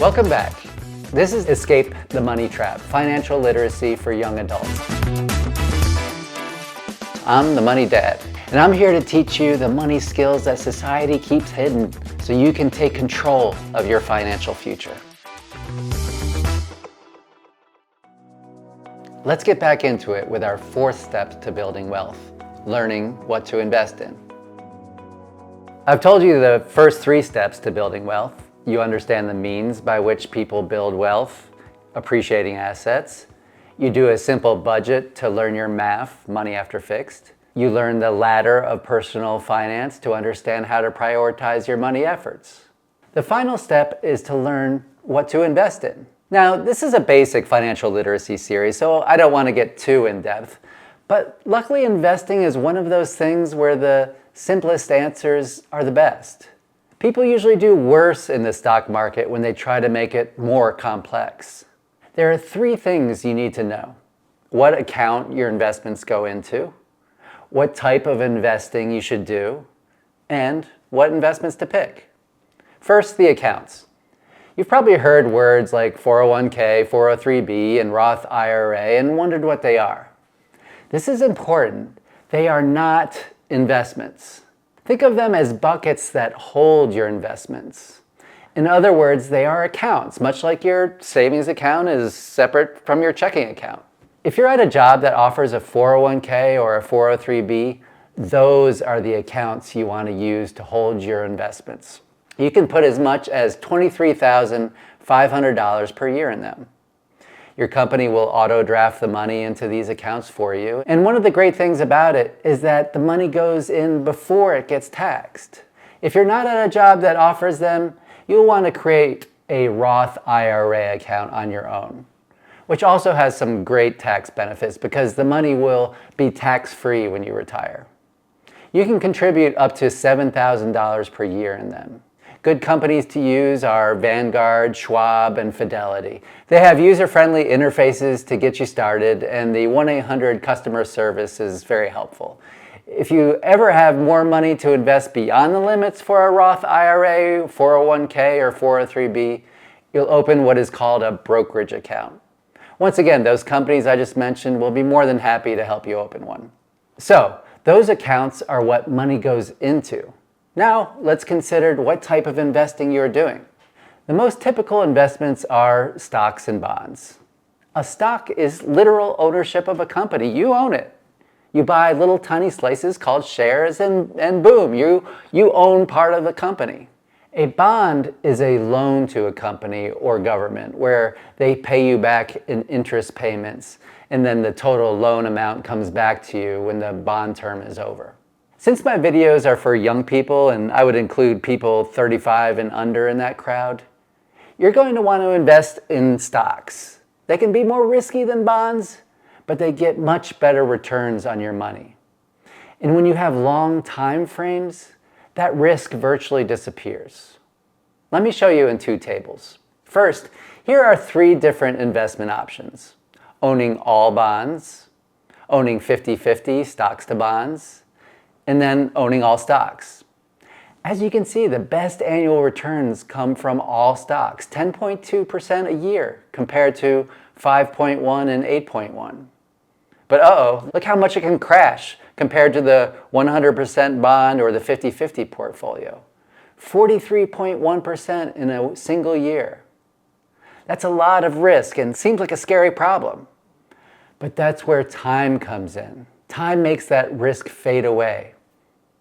Welcome back. This is Escape the Money Trap, financial literacy for young adults. I'm the Money Dad, and I'm here to teach you the money skills that society keeps hidden so you can take control of your financial future. Let's get back into it with our fourth step to building wealth, learning what to invest in. I've told you the first three steps to building wealth. You understand the means by which people build wealth, appreciating assets. You do a simple budget to learn your math, money after fixed. You learn the ladder of personal finance to understand how to prioritize your money efforts. The final step is to learn what to invest in. Now, this is a basic financial literacy series, so I don't want to get too in-depth, but luckily investing is one of those things where the simplest answers are the best. People usually do worse in the stock market when they try to make it more complex. There are three things you need to know: what account your investments go into, what type of investing you should do, and what investments to pick. First, the accounts. You've probably heard words like 401k, 403b, and Roth IRA and wondered what they are. This is important. They are not investments. Think of them as buckets that hold your investments. In other words, they are accounts, much like your savings account is separate from your checking account. If you're at a job that offers a 401k or a 403b, those are the accounts you want to use to hold your investments. You can put as much as $23,500 per year in them. Your company will auto-draft the money into these accounts for you. And one of the great things about it is that the money goes in before it gets taxed. If you're not at a job that offers them, you'll want to create a Roth IRA account on your own, which also has some great tax benefits because the money will be tax-free when you retire. You can contribute up to $7,000 per year in them. Good companies to use are Vanguard, Schwab, and Fidelity. They have user-friendly interfaces to get you started, and the 1-800 customer service is very helpful. If you ever have more money to invest beyond the limits for a Roth IRA, 401k, or 403b, you'll open what is called a brokerage account. Once again, those companies I just mentioned will be more than happy to help you open one. So, those accounts are what money goes into. Now, let's consider what type of investing you're doing. The most typical investments are stocks and bonds. A stock is literal ownership of a company. You own it. You buy little tiny slices called shares and boom, you own part of the company. A bond is a loan to a company or government where they pay you back in interest payments, and then the total loan amount comes back to you when the bond term is over. Since my videos are for young people, and I would include people 35 and under in that crowd, you're going to want to invest in stocks. They can be more risky than bonds, but they get much better returns on your money. And when you have long time frames, that risk virtually disappears. Let me show you in two tables. First, here are three different investment options: owning all bonds, owning 50-50 stocks to bonds, and then owning all stocks. As you can see, the best annual returns come from all stocks, 10.2% a year compared to 5.1 and 8.1. But look how much it can crash compared to the 100% bond or the 50-50 portfolio. 43.1% in a single year. That's a lot of risk and seems like a scary problem. But that's where time comes in. Time makes that risk fade away.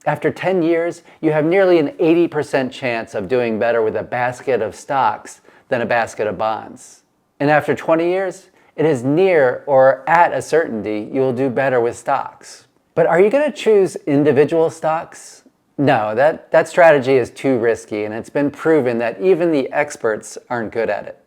After 10 years, you have nearly an 80% chance of doing better with a basket of stocks than a basket of bonds. And after 20 years, it is near or at a certainty you will do better with stocks. But are you going to choose individual stocks? No, that strategy is too risky, and it's been proven that even the experts aren't good at it.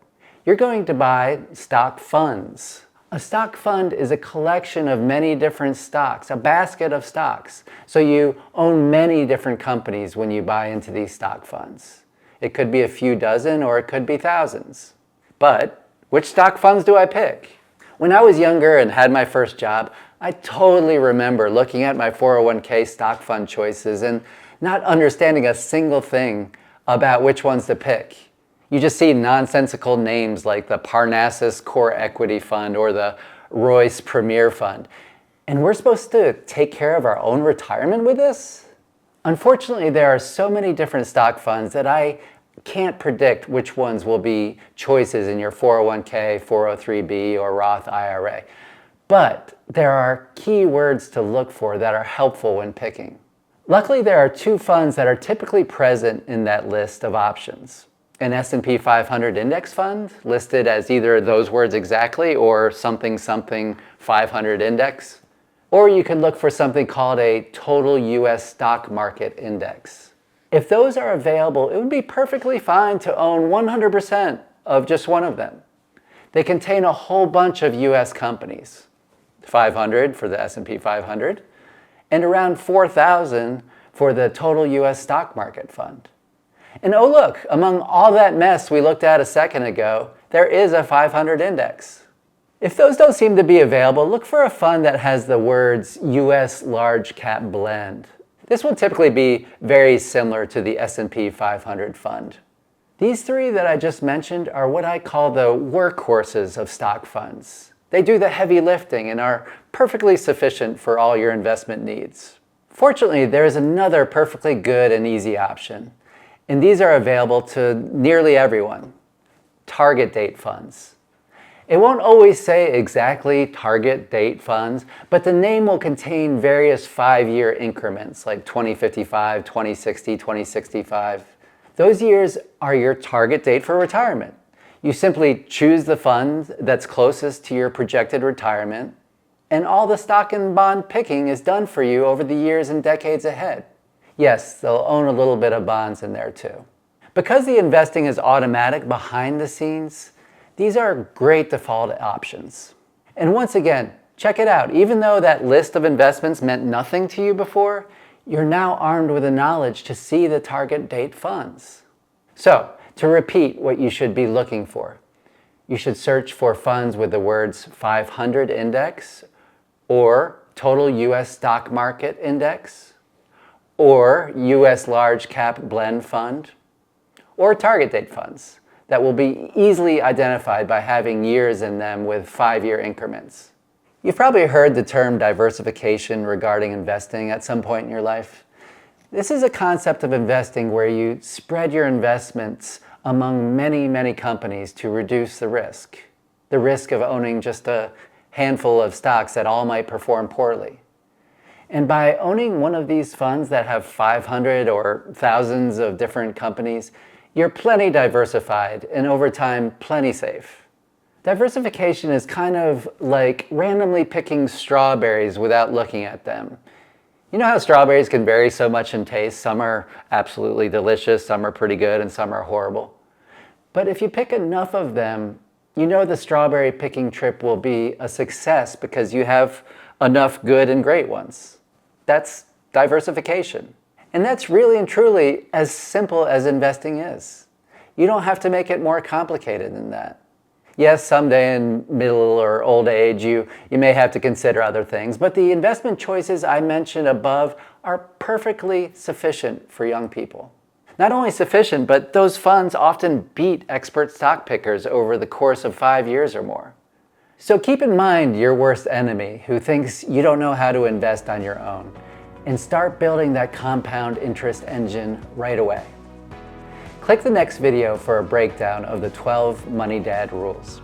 You're going to buy stock funds. A stock fund is a collection of many different stocks, a basket of stocks. So you own many different companies when you buy into these stock funds. It could be a few dozen or it could be thousands. But which stock funds do I pick? When I was younger and had my first job, I totally remember looking at my 401k stock fund choices and not understanding a single thing about which ones to pick. You just see nonsensical names like the Parnassus Core Equity Fund or the Royce Premier Fund. And we're supposed to take care of our own retirement with this? Unfortunately, there are so many different stock funds that I can't predict which ones will be choices in your 401k, 403b, or Roth IRA. But there are key words to look for that are helpful when picking. Luckily, there are two funds that are typically present in that list of options. An S&P 500 index fund, listed as either those words exactly or something 500 index. Or you can look for something called a total US stock market index. If those are available, it would be perfectly fine to own 100% of just one of them. They contain a whole bunch of US companies, 500 for the S&P 500, and around 4,000 for the total US stock market fund. And oh look, among all that mess we looked at a second ago, there is a 500 index. If those don't seem to be available, look for a fund that has the words US Large Cap Blend. This will typically be very similar to the S&P 500 fund. These three that I just mentioned are what I call the workhorses of stock funds. They do the heavy lifting and are perfectly sufficient for all your investment needs. Fortunately, there is another perfectly good and easy option, and these are available to nearly everyone: target date funds. It won't always say exactly target date funds, but the name will contain various 5-year increments like 2055, 2060, 2065. Those years are your target date for retirement. You simply choose the fund that's closest to your projected retirement, and all the stock and bond picking is done for you over the years and decades ahead. Yes, they'll own a little bit of bonds in there too. Because the investing is automatic behind the scenes, these are great default options. And once again, check it out. Even though that list of investments meant nothing to you before, you're now armed with the knowledge to see the target date funds. So, to repeat what you should be looking for, you should search for funds with the words 500 index, or total US stock market index, or US large cap blend fund, or target date funds that will be easily identified by having years in them with 5-year increments. You've probably heard the term diversification regarding investing at some point in your life. This is a concept of investing where you spread your investments among many, many companies to reduce the risk. The risk of owning just a handful of stocks that all might perform poorly. And by owning one of these funds that have 500 or thousands of different companies, you're plenty diversified and over time plenty safe. Diversification is kind of like randomly picking strawberries without looking at them. You know how strawberries can vary so much in taste? Some are absolutely delicious, some are pretty good, and some are horrible. But if you pick enough of them, you know the strawberry picking trip will be a success because you have enough good and great ones. That's diversification. And that's really and truly as simple as investing is. You don't have to make it more complicated than that. Yes, someday in middle or old age, you may have to consider other things, but the investment choices I mentioned above are perfectly sufficient for young people. Not only sufficient, but those funds often beat expert stock pickers over the course of 5 years or more. So keep in mind your worst enemy who thinks you don't know how to invest on your own, and start building that compound interest engine right away. Click the next video for a breakdown of the 12 Money Dad rules.